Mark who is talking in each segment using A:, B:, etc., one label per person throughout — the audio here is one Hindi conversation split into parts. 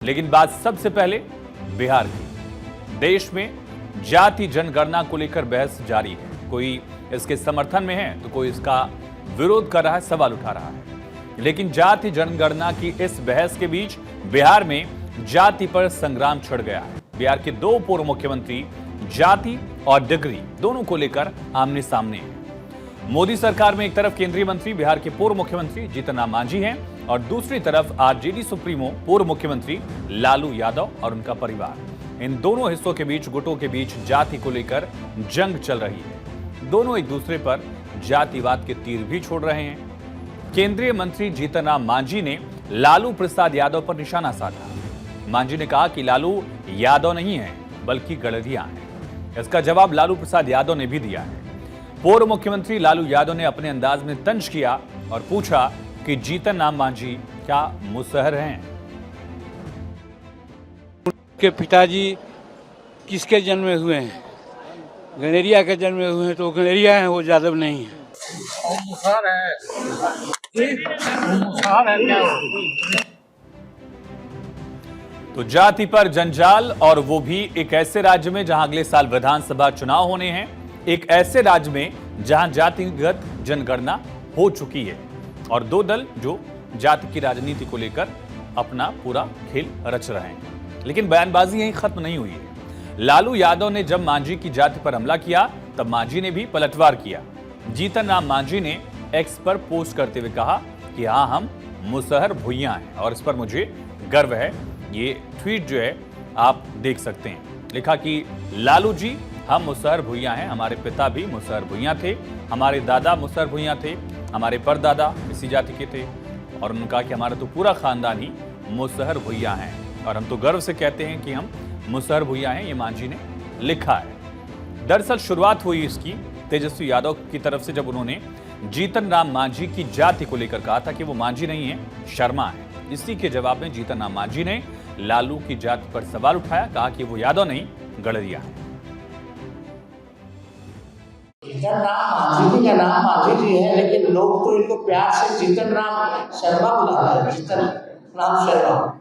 A: लेकिन बात सबसे पहले बिहार की। देश में जाति जनगणना को लेकर बहस जारी है। कोई इसके समर्थन में है तो कोई इसका विरोध कर रहा है, सवाल उठा रहा है। लेकिन जाति जनगणना की इस बहस के बीच बिहार में जाति पर संग्राम छिड़ गया है। बिहार के दो पूर्व मुख्यमंत्री जाति और डिग्री दोनों को लेकर आमने सामने हैं। मोदी सरकार में एक तरफ केंद्रीय मंत्री बिहार के पूर्व मुख्यमंत्री जीतन राम मांझी हैं और दूसरी तरफ आरजेडी सुप्रीमो पूर्व मुख्यमंत्री लालू यादव और उनका परिवार। इन दोनों हिस्सों के बीच, गुटों के बीच जाति को लेकर जंग चल रही है। दोनों एक दूसरे पर जातिवाद के तीर भी छोड़ रहे हैं। केंद्रीय मंत्री जीतन राम मांझी ने लालू प्रसाद यादव पर निशाना साधा। मांझी ने कहा कि लालू यादव नहीं है बल्कि गड़रिया हैं। इसका जवाब लालू प्रसाद यादव ने भी दिया है। पूर्व मुख्यमंत्री लालू यादव ने अपने अंदाज में तंज किया और पूछा कि जीतन राम मांझी क्या मुसहर हैं?
B: के पिताजी किसके जन्म में हुए हैं? गनेरिया के जन्म में हुए हैं, तो गनेरिया हैं, वो यादव नहीं है।
C: मुसहर है क्या?
A: तो जाति पर जंजाल, और वो भी एक ऐसे राज्य में जहां अगले साल विधानसभा चुनाव होने हैं। एक ऐसे राज्य में जहां जातिगत जनगणना हो चुकी है और दो दल जो जाति की राजनीति को लेकर अपना पूरा खेल रच रहे हैं। लेकिन बयानबाजी यहीं खत्म नहीं हुई है। लालू यादव ने जब मांझी की जाति पर हमला किया तब मांझी ने भी पलटवार किया। जीतन राम मांझी ने एक्स पर पोस्ट करते हुए कहा कि हाँ, हम मुसहर भुइयां हैं और इस पर मुझे गर्व है। ये ट्वीट जो है आप देख सकते हैं। लिखा कि लालू जी, हम मुसहर भुइयां हैं, हमारे पिता भी मुसहर भुइयां थे, हमारे दादा मुसहर भुइयां थे, हमारे परदादा इसी जाति के थे। और उन्होंने कहा कि हमारा तो पूरा खानदान ही मुसहर भुइयां हैं और हम तो गर्व से कहते हैं कि हम मुसहर भुइयां हैं। ये मांझी ने लिखा है। दरअसल शुरुआत हुई इसकी तेजस्वी यादव की तरफ से, जब उन्होंने जीतन राम मांझी की जाति को लेकर कहा था कि वो मांझी नहीं है, शर्मा है। इसी के जवाब में जीतन राम मांझी ने लालू की जाति पर सवाल उठाया, कहा कि वो यादव नहीं, गड़रिया है।
C: जीतन राम मांझी जी का नाम मांझी जी है, लेकिन लोग तो इनको प्यार से जीतन राम शर्मा बुलाते हैं। जीतन राम शर्मा।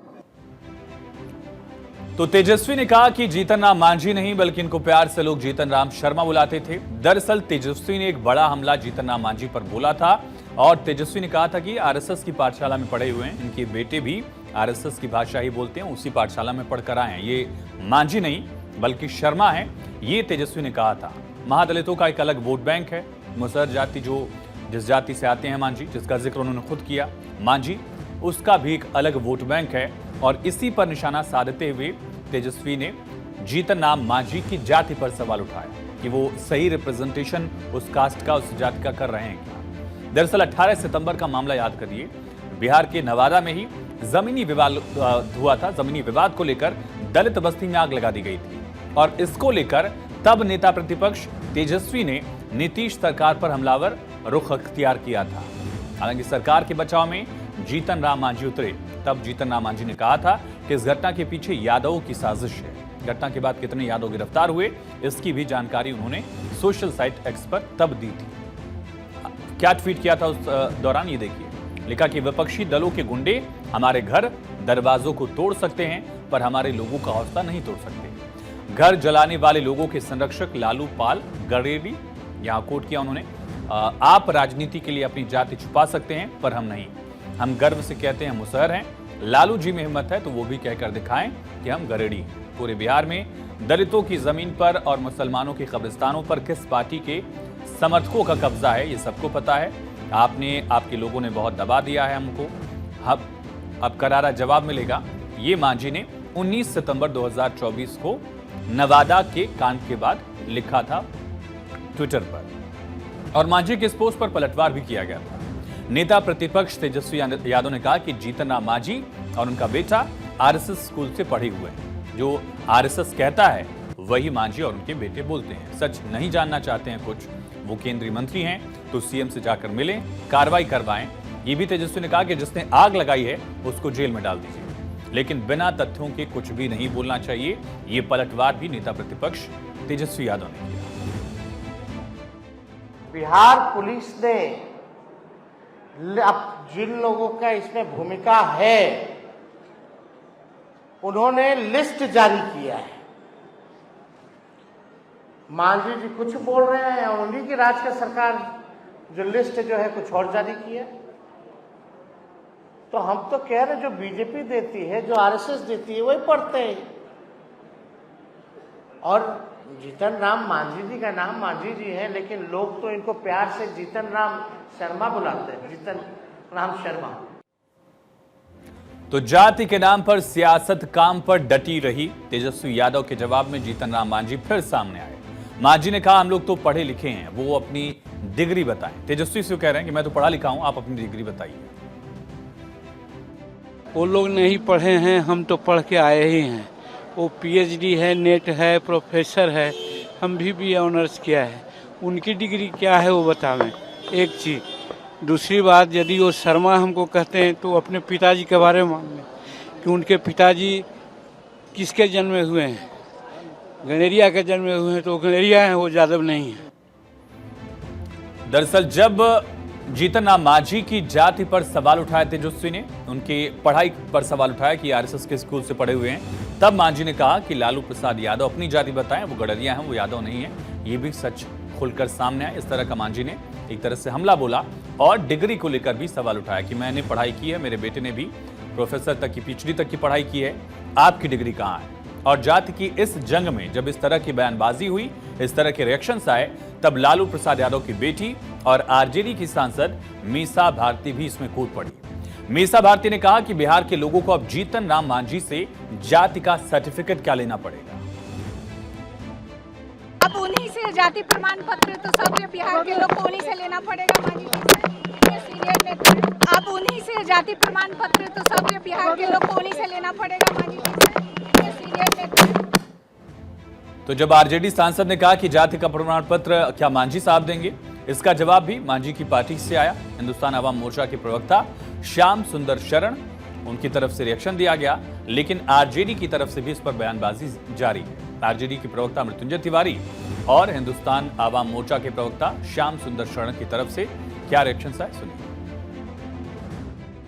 A: तो तेजस्वी ने कहा कि जीतन राम मांझी नहीं बल्कि इनको प्यार से लोग जीतन राम शर्मा बुलाते थे। दरअसल तेजस्वी ने एक बड़ा हमला जीतन राम मांझी पर बोला था और तेजस्वी ने कहा था कि आरएसएस की पाठशाला में पढ़े हुए हैं, इनके बेटे भी आरएसएस की भाषा ही बोलते हैं, उसी पाठशाला में पढ़कर आए हैं। ये मांझी नहीं बल्कि शर्मा है, ये तेजस्वी ने कहा था। महादलितों का एक अलग वोट बैंक है। मुसहर जाति, जो जिस जाति से आते हैं मांझी, जिसका जिक्र उन्होंने खुद किया, मांझी, उसका भी एक अलग वोट बैंक है। और इसी पर निशाना साधते हुए तेजस्वी ने जीतन राम मांझी की जाति पर सवाल उठाया कि वो सही रिप्रेजेंटेशन उस कास्ट का, उस जाति का कर रहे हैं क्या। दरअसल 18 सितंबर का मामला याद करिए। बिहार के नवादा में ही जमीनी विवाद हुआ था। जमीनी विवाद को लेकर दलित बस्ती में आग लगा दी गई थी और इसको लेकर तब नेता प्रतिपक्ष तेजस्वी ने नीतीश सरकार पर हमलावर रुख अख्तियार किया था। हालांकि सरकार के बचाव में जीतन राम मांझी उतरे। तब जीतन राम मांझी ने कहा था कि इस घटना के पीछे यादवों की साजिश है। घटना के बाद कितने यादव गिरफ्तार हुए, इसकी भी जानकारी उन्होंने सोशल साइट एक्स पर तब दी थी। क्या ट्वीट किया था उस दौरान, ये देखिए। लिखा कि विपक्षी दलों के गुंडे हमारे घर दरवाजों को तोड़ सकते हैं पर हमारे लोगों का हौसला नहीं तोड़ सकते। घर जलाने वाले लोगों के संरक्षक लालू पाल गड़ेरी, यहां कोट किया उन्होंने, आप राजनीति के लिए अपनी जाति छुपा सकते हैं पर हम नहीं। हम गर्व से कहते हैं मुसहर हैं। लालू जी में हिम्मत है तो वो भी कहकर दिखाएं कि हम गड़ेरी हैं। पूरे बिहार में दलितों की जमीन पर और मुसलमानों के कब्रिस्तानों पर किस पार्टी के समर्थकों का कब्जा है, ये सबको पता है। आपके लोगों ने बहुत दबा दिया है हमको। अब करारा जवाब मिलेगा। ये मांझी ने 19 सितंबर 2024 को नवादा के कांड के बाद लिखा था ट्विटर पर और मांझी के इस पोस्ट पर पलटवार भी किया गया था। नेता प्रतिपक्ष तेजस्वी यादव ने कहा कि जीतन राम मांझी और उनका बेटा आरएसएस स्कूल से पढ़े हुए हैं। जो आरएसएस कहता है वही मांझी और उनके बेटे बोलते हैं। सच नहीं जानना चाहते हैं कुछ, वो केंद्रीय मंत्री हैं तो सीएम से जाकर मिलें, कार्रवाई करवाएं। ये भी तेजस्वी ने कहा कि जिसने आग लगाई है उसको जेल में डाल दीजिए, लेकिन बिना तथ्यों के कुछ भी नहीं बोलना चाहिए। ये पलटवार भी नेता प्रतिपक्ष तेजस्वी यादव ने किया।
C: बिहार पुलिस ने अब जिन लोगों का इसमें भूमिका है उन्होंने लिस्ट जारी किया है। मांझी जी कुछ बोल रहे हैं और उन्हीं की राज्य का सरकार जो लिस्ट जो है कुछ और जारी किया। तो हम तो कह रहे जो बीजेपी देती है, जो आरएसएस देती है, वही पढ़ते हैं। और जीतन राम मांझी जी का नाम मांझी जी है, लेकिन लोग तो इनको प्यार से जीतन राम शर्मा बुलाते हैं, जीतन राम शर्मा।
A: तो जाति के नाम पर सियासत काम पर डटी रही। तेजस्वी यादव के जवाब में जीतन राम मांझी फिर सामने आए। मांझी ने कहा हम लोग तो पढ़े लिखे हैं, वो अपनी डिग्री बताएं। तेजस्वी से कह रहे हैं कि मैं तो पढ़ा लिखा हूं, आप अपनी डिग्री बताइए।
B: वो लोग नहीं पढ़े हैं, हम तो पढ़ के आए ही हैं। वो पीएचडी है, नेट है, प्रोफेसर है, हम भी ऑनर्स किया है। उनकी डिग्री क्या है वो बतावें, एक चीज़। दूसरी बात, यदि वो शर्मा हमको कहते हैं तो अपने पिताजी के बारे में मांगे कि उनके पिताजी किसके जन्म में हुए हैं। गनेरिया के जन्म में हुए हैं तो गनेरिया हैं, वो यादव नहीं है।
A: दरअसल जब जीतन राम मांझी की जाति पर सवाल उठाए तेजस्वी ने, उनकी पढ़ाई पर सवाल उठाया कि आरएसएस के स्कूल से पढ़े हुए हैं, तब मांझी ने कहा कि लालू प्रसाद यादव अपनी जाति बताएं, वो गडरिया हैं, वो यादव नहीं है। ये भी सच खुलकर सामने आया। इस तरह का मांझी ने एक तरह से हमला बोला और डिग्री को लेकर भी सवाल उठाया कि मैंने पढ़ाई की है, मेरे बेटे ने भी प्रोफेसर तक की, पीएचडी तक की पढ़ाई की है, आपकी डिग्री कहाँ है। और जाति की इस जंग में जब इस तरह की बयानबाजी हुई, इस तरह के रिएक्शंस आए, तब लालू प्रसाद यादव की बेटी और आरजेडी की सांसद मीसा भारती भी इसमें कूद पड़ी। मीसा भारती ने कहा कि बिहार के लोगों को अब जीतन राम मांझी से जाति का सर्टिफिकेट क्या लेना पड़ेगा।
D: अब उन्हीं से जाति प्रमाण पत्र तो सब बिहार के लोग को उन्हीं से लेना पड़ेगा। मांझी जी से सीनियर नेता हैं। अब उन्हीं से जाति प्रमाण पत्र तो सब बिहार के लोग को उन्हीं से लेना पड़ेगा। मांझी जी से सीनियर नेता हैं।
A: तो जब आरजेडी सांसद ने कहा कि जाति का प्रमाण पत्र क्या मांझी साहब देंगे, इसका जवाब भी मांझी की पार्टी से आया। हिंदुस्तान आवाम मोर्चा के प्रवक्ता श्याम सुंदर शरण, उनकी तरफ से रिएक्शन दिया गया, लेकिन आरजेडी की तरफ से भी इस पर बयानबाजी जारी है। आरजेडी के प्रवक्ता मृत्युंजय तिवारी और हिंदुस्तान आवाम मोर्चा के प्रवक्ता श्याम सुंदर शरण की तरफ से क्या रिएक्शन आए, सुनिए।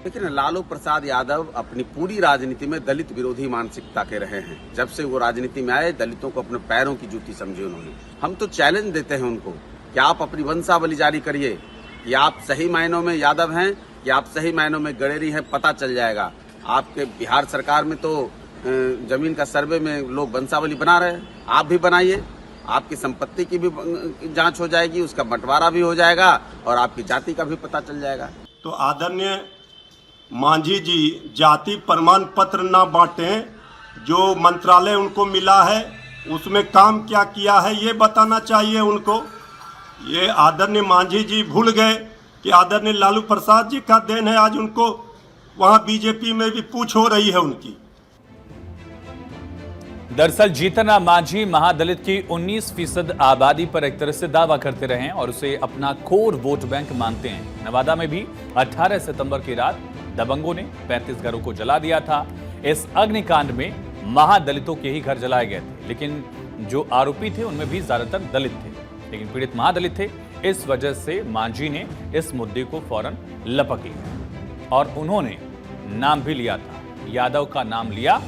E: लेकिन लालू प्रसाद यादव अपनी पूरी राजनीति में दलित विरोधी मानसिकता के रहे हैं। जब से वो राजनीति में आए, दलितों को अपने पैरों की जूती समझे उन्होंने। हम तो चैलेंज देते हैं उनको कि आप अपनी वंशावली जारी करिए कि आप सही मायनों में यादव हैं कि आप सही मायनों में गडेरी हैं, पता चल जाएगा। आपके बिहार सरकार में तो जमीन का सर्वे में लोग वंशावली बना रहे हैं, आप भी बनाइए। आपकी संपत्ति की भी जांच हो जाएगी, उसका बंटवारा भी हो जाएगा और आपकी जाति का भी पता चल जाएगा।
F: तो आदरणीय मांझी जी जाति प्रमाण पत्र ना बांटें, जो मंत्रालय उनको मिला है उसमें काम क्या किया है ये बताना चाहिए उनको। ये आदरणीय मांझी जी भूल गए कि आदरणीय लालू प्रसाद जी का देन है, आज उनको वहां बीजेपी में भी पूछ हो रही है उनकी।
A: दरअसल जीतन राम मांझी महादलित की 19% आबादी पर एक तरह से दावा करते रहे और उसे अपना कोर वोट बैंक मानते हैं। नवादा में भी 18 सितंबर की रात दबंगों ने 35 घरों को जला दिया था। इस अग्निकांड में महादलितों के ही घर जलाए गए थे, लेकिन जो आरोपी थे उनमें भी ज्यादातर दलित थे, लेकिन पीड़ित महादलित थे। इस वजह से मांझी ने इस मुद्दे को फौरन लपक लिया और उन्होंने नाम भी लिया था, यादव का नाम लिया,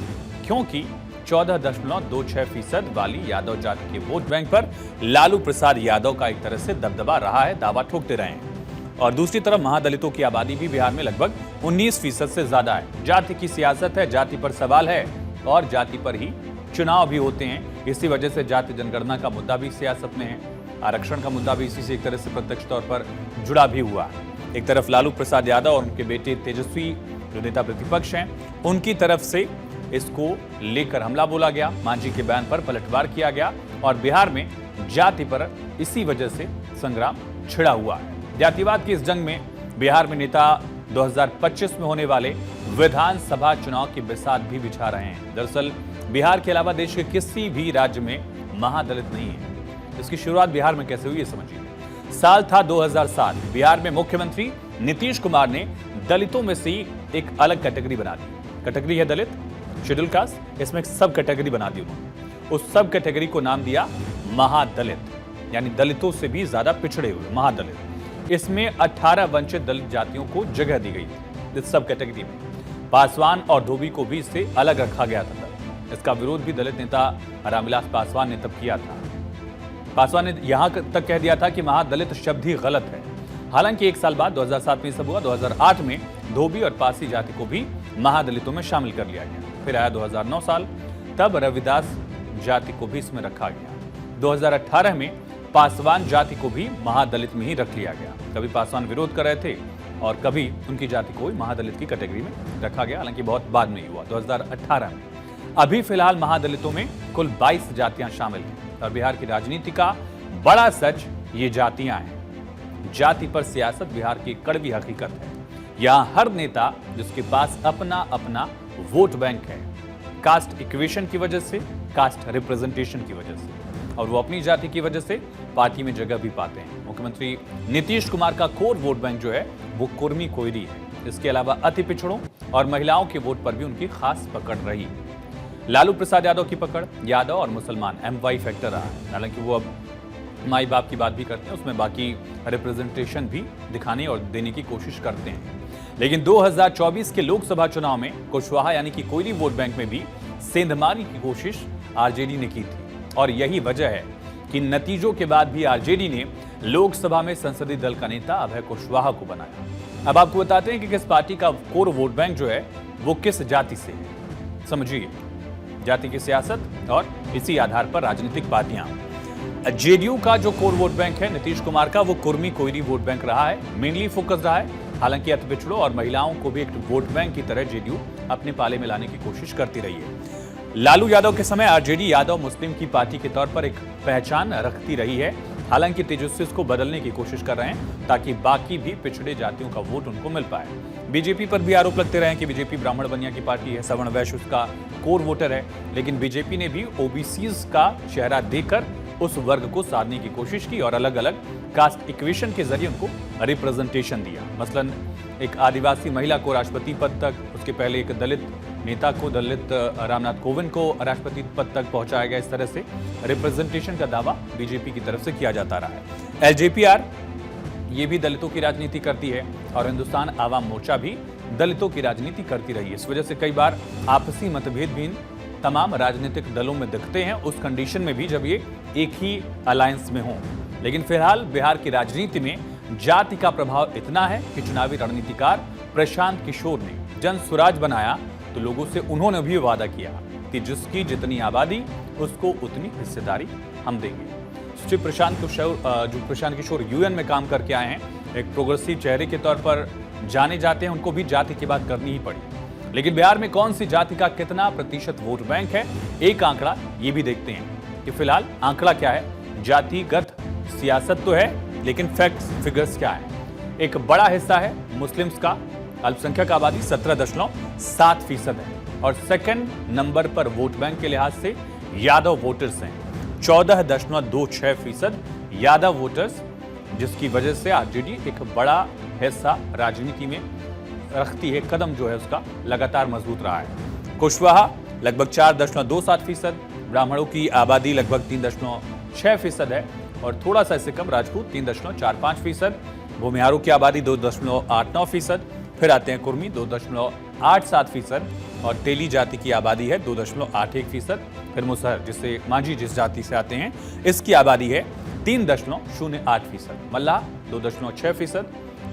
A: क्योंकि 14.26% वाली यादव जाति के वोट बैंक पर लालू प्रसाद यादव का एक तरह से दबदबा रहा है, दावा ठोकते रहे हैं। और दूसरी तरफ महादलितों की आबादी भी बिहार में लगभग 19% से ज्यादा है। जाति की सियासत है, जाति पर सवाल है और जाति पर ही चुनाव भी होते हैं। इसी वजह से जाति जनगणना का मुद्दा भी सियासत में है, आरक्षण का मुद्दा भी इसी से एक तरह से प्रत्यक्ष तौर पर जुड़ा भी हुआ है। एक तरफ लालू प्रसाद यादव और उनके बेटे तेजस्वी जो नेता प्रतिपक्ष हैं, उनकी तरफ से इसको लेकर हमला बोला गया, मांझी के बयान पर पलटवार किया गया और बिहार में जाति पर इसी वजह से संग्राम छिड़ा हुआ है। जातिवाद की इस जंग में बिहार में नेता 2025 में होने वाले विधानसभा चुनाव की बिसात भी बिछा रहे हैं। दरअसल बिहार के अलावा देश के किसी भी राज्य में महादलित नहीं है। इसकी शुरुआत बिहार में कैसे हुई ये समझिए। साल था 2007। बिहार में मुख्यमंत्री नीतीश कुमार ने दलितों में से एक अलग कैटेगरी बना दी। कैटेगरी है दलित, शेड्यूल कास्ट, इसमें एक सब कैटेगरी बना दी उन्होंने। उस सब कैटेगरी को नाम दिया महादलित, यानी दलितों से भी ज्यादा पिछड़े हुए महादलित। इसमें 18 वंचित दलित जातियों को जगह दी गई थी इस सब कैटेगरी में। पासवान और धोबी को भी इससे अलग रखा गया था। इसका विरोध भी दलित नेता रामविलास पासवान ने तब किया था। पासवान ने यहां तक कह दिया था कि महादलित शब्द ही गलत है। हालांकि एक साल बाद 2007 में सब हुआ। 2008 में धोबी और पासी जाति को भी महादलितों में शामिल कर लिया गया। फिर आया 2009 साल, तब रविदास जाति को भी इसमें रखा गया। 2018 में पासवान जाति को भी महादलित में ही रख लिया गया। कभी पासवान विरोध कर रहे थे और कभी उनकी जाति को महादलित की कैटेगरी में रखा गया, हालांकि बहुत बाद में ही हुआ 2018 में। अभी फिलहाल महादलितों में कुल 22 जातियां शामिल हैं और बिहार की राजनीति का बड़ा सच ये जातियां हैं। जाति पर सियासत बिहार की कड़वी हकीकत है। यहां हर नेता जिसके पास अपना अपना वोट बैंक है, कास्ट इक्वेशन की वजह से, कास्ट रिप्रेजेंटेशन की वजह से, और वो अपनी जाति की वजह से पार्टी में जगह भी पाते हैं। मुख्यमंत्री नीतीश कुमार का कोर वोट बैंक जो है वो कुर्मी कोयरी है। इसके अलावा अति पिछड़ों और महिलाओं के वोट पर भी उनकी खास पकड़ रही। लालू प्रसाद यादव की पकड़ यादव और मुसलमान MY फैक्टर रहा है। हालांकि वो अब माई बाप की बात भी करते हैं, उसमें बाकी रिप्रेजेंटेशन भी दिखाने और देने की कोशिश करते हैं। लेकिन 2024 के लोकसभा चुनाव में कुशवाहा यानी कि कोयरी वोट बैंक में भी सेंधमारी की कोशिश आरजेडी ने की थी और यही वजह है कि नतीजों के बाद भी आरजेडी ने लोकसभा में संसदीय दल का नेता अभय कुशवाहा को बनाया। अब आपको बताते हैं कि किस पार्टी का कोर वोट बैंक जो है वो किस जाति से है। समझिए, जाति की सियासत और इसी आधार पर राजनीतिक पार्टियां। जेडीयू का जो कोर वोट बैंक है नीतीश कुमार का, वो कुर्मी कोयरी वोट बैंक रहा है, मेनली फोकस रहा है। हालांकि अति पिछड़ों और महिलाओं को भी एक वोट बैंक की तरह जेडीयू अपने पाले में लाने की कोशिश करती रही है। लालू यादव के समय आरजेडी यादव मुस्लिम की पार्टी के तौर पर एक पहचान रखती रही है। हालांकि तेजस्वी इसको बदलने की कोशिश कर रहे हैं ताकि बाकी भी पिछड़े जातियों का वोट उनको मिल पाए। बीजेपी पर भी आरोप लगते रहे कि बीजेपी ब्राह्मण बनिया की पार्टी है, सवर्ण वैश्य उसका कोर वोटर है। लेकिन बीजेपी ने भी ओबीसीज का चेहरा देकर उस वर्ग को साधने की कोशिश की और अलग अलग कास्ट इक्वेशन के जरिए उनको रिप्रेजेंटेशन दिया। मसलन एक आदिवासी महिला को राष्ट्रपति पद तक, उसके पहले एक दलित नेता को, दलित रामनाथ कोविंद को राष्ट्रपति पद तक पहुंचाया गया। इस तरह से रिप्रेजेंटेशन का दावा बीजेपी की तरफ से किया जाता रहा है। LJPR ये भी दलितों की राजनीति करती है और हिंदुस्तान आवाम मोर्चा भी दलितों की राजनीति करती रही है। इस वजह से कई बार आपसी मतभेद भी तमाम राजनीतिक दलों में दिखते हैं, उस कंडीशन में भी जब ये एक ही अलायंस में हों। लेकिन फिलहाल बिहार की राजनीति में जाति का प्रभाव इतना है कि चुनावी रणनीतिकार प्रशांत किशोर ने जन स्वराज बनाया तो लोगों से उन्होंने भी वादा किया कि जिसकी जितनी आबादी उसको उतनी हिस्सेदारी हम देंगे। श्री प्रशांत किशोर UN में काम करके आए हैं, एक प्रोग्रेसिव चेहरे के तौर पर जाने जाते हैं। उनको भी जाति की बात करनी ही पड़ी। लेकिन बिहार में कौन सी जाति का कितना प्रतिशत वोट बैंक है, एक आंकड़ा ये भी देखते हैं कि फिलहाल आंकड़ा क्या है। जातिगत सियासत तो है, लेकिन फैक्ट्स फिगर्स क्या है। एक बड़ा हिस्सा है मुस्लिम्स का, अल्पसंख्यक आबादी 17.7% है और सेकंड नंबर पर वोट बैंक के लिहाज से यादव वोटर्स हैं, 14.26% यादव वोटर्स, जिसकी वजह से आरजेडी एक बड़ा हिस्सा राजनीति में रखती है। कदम जो है उसका लगातार मजबूत रहा है। कुशवाहा लगभग 4.27%, ब्राह्मणों की आबादी लगभग 3.6% है और थोड़ा सा इससे कम राजपूत 3.45%, भूमिहारों की आबादी 2.89%, फिर आते हैं कुर्मी 2.87% और तेली जाति की आबादी है 2.81%, फिर मुसहर जिससे मांझी जिस जाति से आते हैं इसकी आबादी है 3.08%, मल्लाह 2.6%,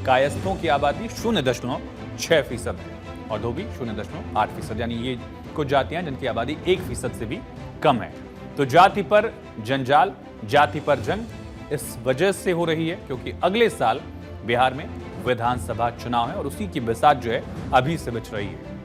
A: कायस्थों की आबादी 0.6% है और धोबी 0.8%, यानी ये कुछ जातियां जिनकी आबादी 1% से भी कम है। तो जाति पर जंजाल, जाति पर जंग इस वजह से हो रही है क्योंकि अगले साल बिहार में विधानसभा चुनाव है और उसी की बिसात जो है अभी से बच रही है।